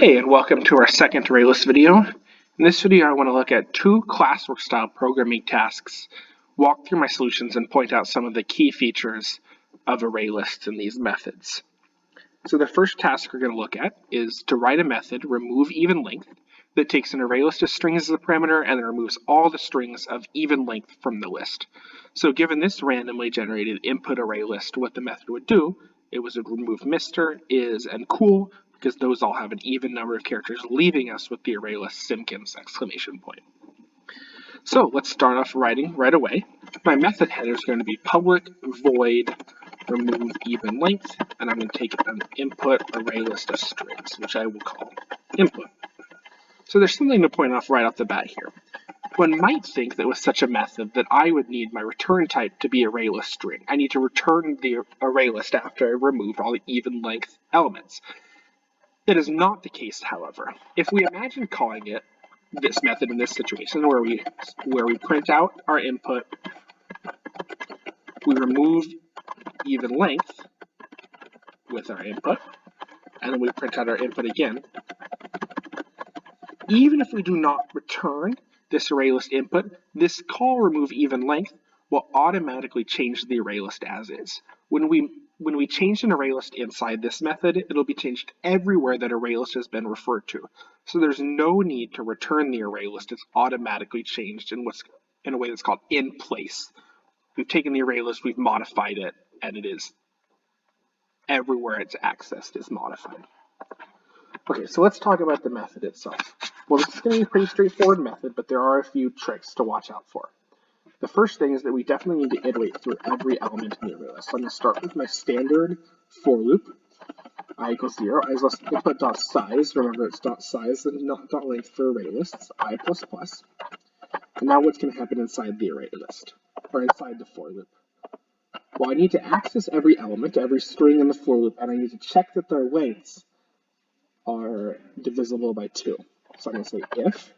Hey, and welcome to our second ArrayList video. In this video, I want to look at two classwork-style programming tasks, walk through my solutions, and point out some of the key features of ArrayLists and these methods. So the first task we're going to look at is to write a method, remove even length, that takes an ArrayList of strings as a parameter and then removes all the strings of even length from the list. So given this randomly generated input ArrayList, what the method would do, it was remove Mr., is, and cool, because those all have an even number of characters, leaving us with the ArrayList Simpkins exclamation point. So let's start off writing right away. My method header is going to be public void remove even length, and I'm going to take an input ArrayList of strings, which I will call input. So there's something to point off right off the bat here. One might think that with such a method that I would need my return type to be ArrayList string. I need to return the ArrayList after I removed all the even length elements. That is not the case, however. If we imagine calling it this method in this situation where we print out our input, we remove even length with our input, and then we print out our input again. Even if we do not return this ArrayList input, this call remove even length will automatically change the ArrayList as is. When we change an ArrayList inside this method, it'll be changed everywhere that ArrayList has been referred to. So there's no need to return the ArrayList. It's automatically changed in a way that's called in place. We've taken the ArrayList, we've modified it, and it is everywhere it's accessed is modified. Okay, so let's talk about the method itself. Well, this is going to be a pretty straightforward method, but there are a few tricks to watch out for. The first thing is that we definitely need to iterate through every element in the ArrayList. So I'm going to start with my standard for loop, I equals 0. I just input dot size. Remember, it's dot size and not dot length for ArrayLists, I plus plus. And now what's going to happen inside the ArrayList, or inside the for loop? Well, I need to access every element, every string in the for loop, and I need to check that their lengths are divisible by 2. So I'm going to say if.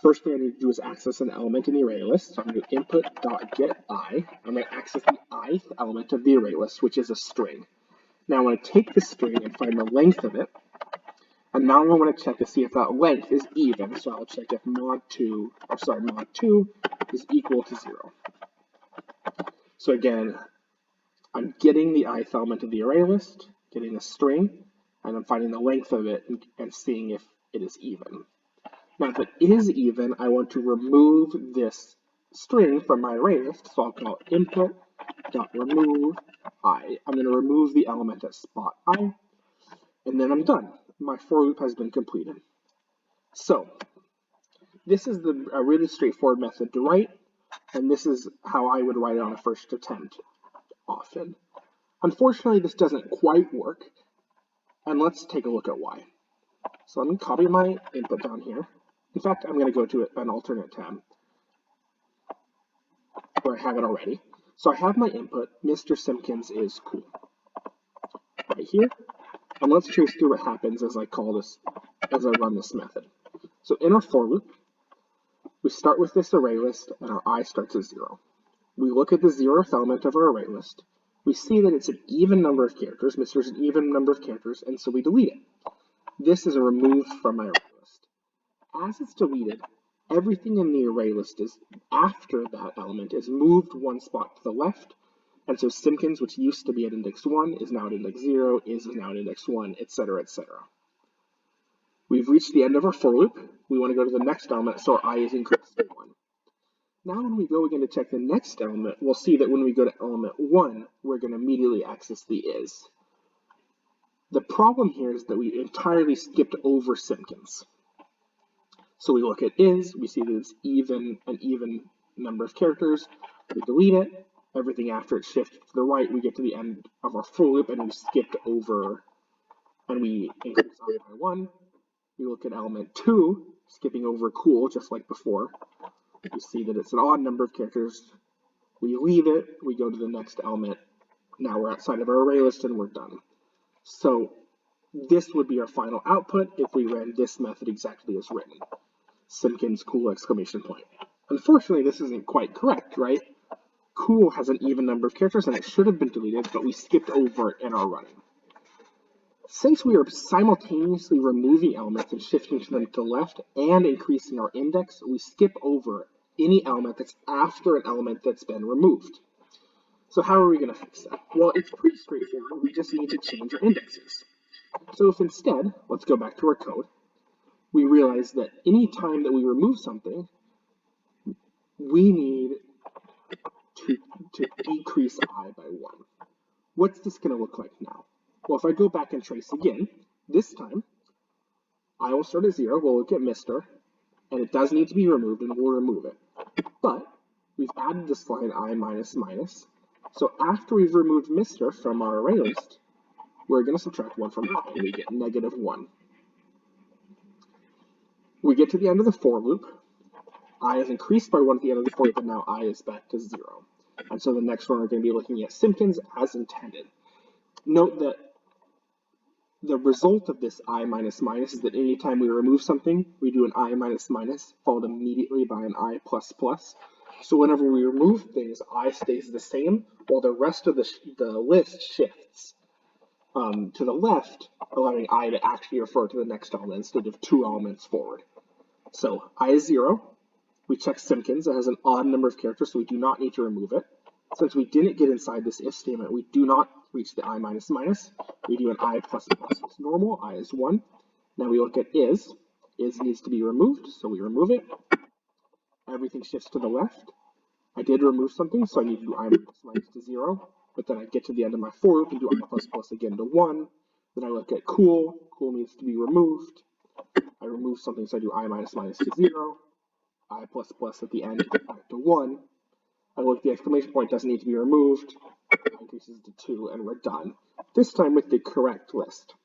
First thing I need to do is access an element in the ArrayList. So I'm going to do input.getI. I'm going to access the ith element of the ArrayList, which is a string. Now I'm going to take the string and find the length of it. And now I want to check to see if that length is even. So I'll check if mod 2 is equal to 0. So again, I'm getting the ith element of the ArrayList, getting a string, and I'm finding the length of it and seeing if it is even. Now, if it is even, I want to remove this string from my ArrayList, so I'll call input.remove I. I'm going to remove the element at spot I, and then I'm done. My for loop has been completed. So, this is a really straightforward method to write, and this is how I would write it on a first attempt often. Unfortunately, this doesn't quite work, and let's take a look at why. So I'm going to copy my input down here. In fact, I'm going to go to an alternate tab where I have it already. So I have my input, Mr. Simpkins is cool, right here. And let's trace through what happens as I run this method. So in our for loop, we start with this ArrayList, and our I starts at 0. We look at the 0th element of our ArrayList. We see that it's an even number of characters. Mr. is an even number of characters, and so we delete it. This is removed from my ArrayList. As it's deleted, everything in the ArrayList is after that element is moved one spot to the left, and so Simpkins, which used to be at index 1, is now at index 0, is now at index 1, etc., etc. We've reached the end of our for loop. We want to go to the next element, so our I is increased to 1. Now when we go again to check the next element, we'll see that when we go to element 1, we're going to immediately access the is. The problem here is that we entirely skipped over Simpkins. So we look at is, we see that it's an even number of characters, we delete it, everything after it shifts to the right, we get to the end of our for loop and we skipped over, and we increase I by 1. We look at element 2, skipping over cool, just like before. We see that it's an odd number of characters, we leave it, we go to the next element, now we're outside of our ArrayList and we're done. So this would be our final output if we ran this method exactly as written. Simpkins cool exclamation point. Unfortunately, this isn't quite correct, right? Cool has an even number of characters and it should have been deleted, but we skipped over it in our running. Since we are simultaneously removing elements and shifting them to the left and increasing our index, we skip over any element that's after an element that's been removed. So how are we going to fix that? Well, it's pretty straightforward. We just need to change our indexes. So if instead, let's go back to our code, we realize that any time that we remove something, we need to decrease I by 1. What's this going to look like now? Well, if I go back and trace again, this time, I will start at 0, we'll look at Mr., and it does need to be removed, and we'll remove it. But we've added this line I minus minus, so after we've removed Mr. from our array list, we're going to subtract 1 from I, and we get negative 1. We get to the end of the for loop. I is increased by 1 at the end of the for loop, and now I is back to 0. And so the next one we're going to be looking at Simpkins as intended. Note that the result of this I minus minus is that anytime we remove something, we do an I minus minus, followed immediately by an I plus plus. So whenever we remove things, I stays the same, while the rest of the list shifts to the left, allowing I to actually refer to the next element instead of 2 elements forward. So I is 0. We check Simpkins. It has an odd number of characters, so we do not need to remove it. Since we didn't get inside this if statement, we do not reach the I minus minus. We do an I plus plus. It's normal. I is 1. Now we look at is. Is needs to be removed, so we remove it. Everything shifts to the left. I did remove something, so I need to do I minus minus to 0. But then I get to the end of my for loop and do I plus plus again to 1. Then I look at cool. Cool needs to be removed. I remove something, so I do I minus minus to 0. I plus plus at the end, back to 1. I look at the exclamation point, doesn't need to be removed. Increases to 2, and we're done. This time with the correct list.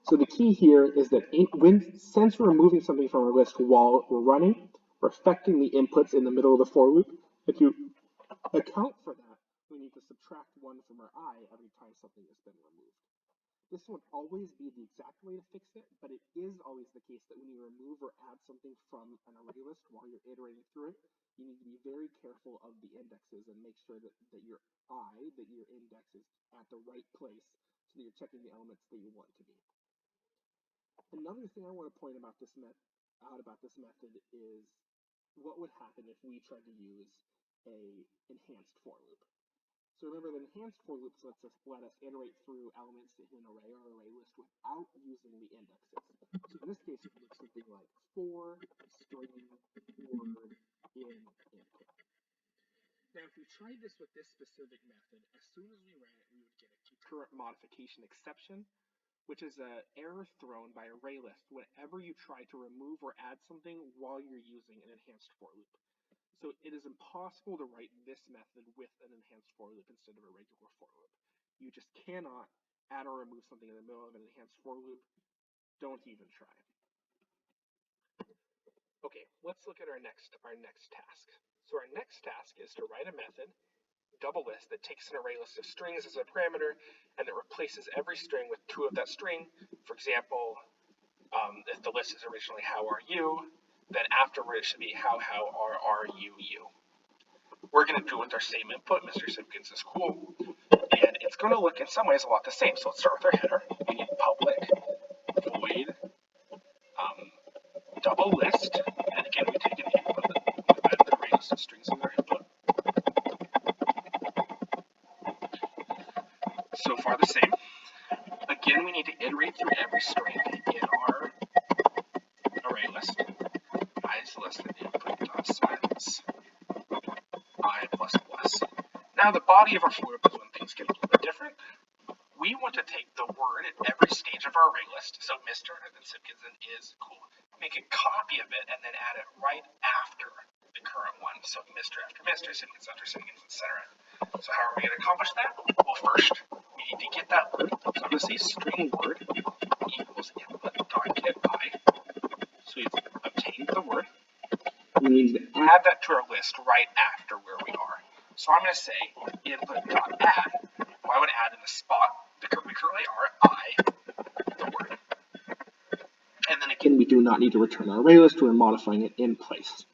So the key here is that since we're removing something from our list while we're running, we're affecting the inputs in the middle of the for loop. If you account for that, we need to subtract 1 from our I every time something has been removed. This won't always be the exact way to fix it, but it is always the case that when you remove or add something from an array list while you're iterating through it, you need to be very careful of the indexes and make sure that your index is at the right place so that you're checking the elements that you want to be. Another thing I want to point about this method is what would happen if we tried to use a enhanced for loop. So remember, the enhanced for loops let us iterate through elements in an array or array list without using the indexes. So in this case, it would look something like for string word in input. Now, if we tried this with this specific method, as soon as we ran it, we would get a concurrent modification exception, which is an error thrown by ArrayList whenever you try to remove or add something while you're using an enhanced for loop. So it is impossible to write this method with an enhanced for loop instead of a regular for loop. You just cannot add or remove something in the middle of an enhanced for loop. Don't even try it. Okay, let's look at our next task. So our next task is to write a method, double list, that takes an array list of strings as a parameter and that replaces every string with 2 of that string. For example, if the list is originally how are you, then afterward it should be how are you. We're going to do it with our same input, Mr. Simpkins is cool, and it's going to look in some ways a lot the same. So let's start with our header. We need public void double list, and again we take an input with the array list of strings in our input. So far the same. Again, we need to iterate through every string in our array list. I is less than input.silence. I plus plus. Now the body of our for loop is when things get a little bit different. We want to take the word at every stage of our array list, so Mr. and then Simpkins and is cool, make a copy of it and then add it right after the current one. So Mr. after Mr, Simpkins after Simpkins, etc. So how are we going to accomplish that? Well, first, we need to get that word. So I'm going to say string word equals input.get I. So we've obtained the word. We need to add that to our list right after where we are. So I'm going to say input.add. Why would add in the spot that we currently are? I, the word. And then again, we do not need to return our array list. We're modifying it in place.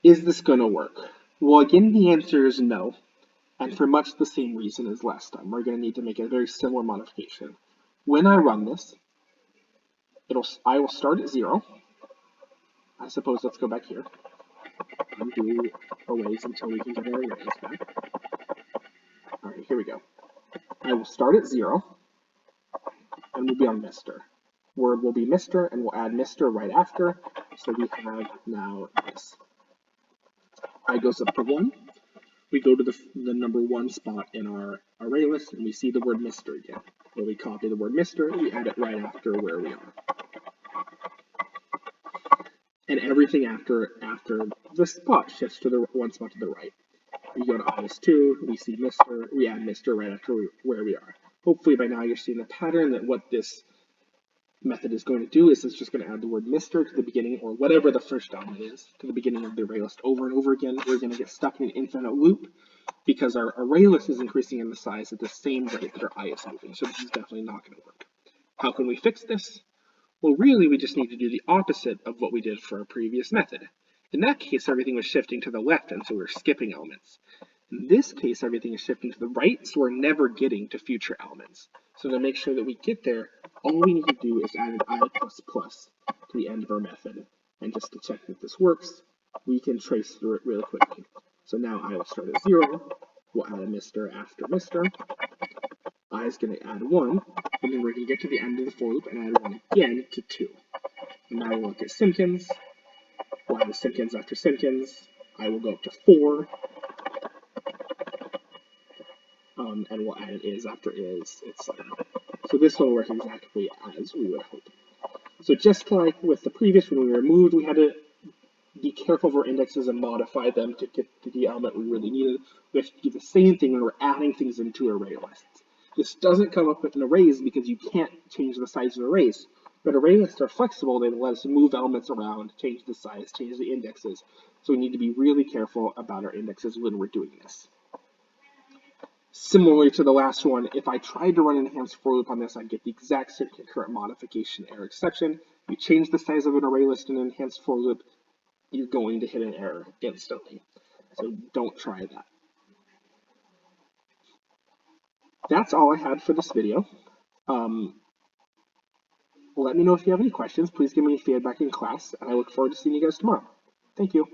Is this going to work? Well, again, the answer is no. And for much the same reason as last time, we're going to need to make a very similar modification. When I run this, I will start at 0. I suppose let's go back here and do arrays until we can get our arrays back. All right, here we go. I will start at 0, and we'll be on Mr. Word will be Mr, and we'll add Mr right after, so we have now this. I goes up to 1. We go to the number 1 spot in our array list, and we see the word Mr again. Where we copy the word Mr, we add it right after where we are. And everything after this spot shifts to the 1 spot to the right. We go to IS2, we see Mr, we add Mr right after where we are. Hopefully by now you're seeing the pattern that what this method is going to do is it's just going to add the word Mr to the beginning, or whatever the first element is, to the beginning of the array list over and over again. We're going to get stuck in an infinite loop because our array list is increasing in the size at the same rate that our I is moving, so this is definitely not going to work. How can we fix this? Well, really, we just need to do the opposite of what we did for our previous method. In that case, everything was shifting to the left, and so we were skipping elements. In this case, everything is shifting to the right, so we're never getting to future elements. So to make sure that we get there, all we need to do is add an I++ to the end of our method. And just to check that this works, we can trace through it really quickly. So now I will start at 0, we'll add a Mr after Mr, I is going to add 1, and then we're going to get to the end of the for loop and add 1 again to 2. And now we'll look at Simpkins, we'll add a Simpkins after Simpkins, I will go up to 4, and we'll add an is after is, etc. So this will work exactly as we would hope. So just like with the previous, when we removed, we had to be careful of our indexes and modify them to get to the element we really needed. We have to do the same thing when we're adding things into array lists. This doesn't come up with an arrays because you can't change the size of arrays. But array lists are flexible. They let us move elements around, change the size, change the indexes. So we need to be really careful about our indexes when we're doing this. Similarly to the last one, if I tried to run an enhanced for loop on this, I'd get the exact same concurrent modification error exception. You change the size of an array list in an enhanced for loop, you're going to hit an error instantly. So don't try that. That's all I had for this video. Let me know if you have any questions. Please give me feedback in class, and I look forward to seeing you guys tomorrow. Thank you.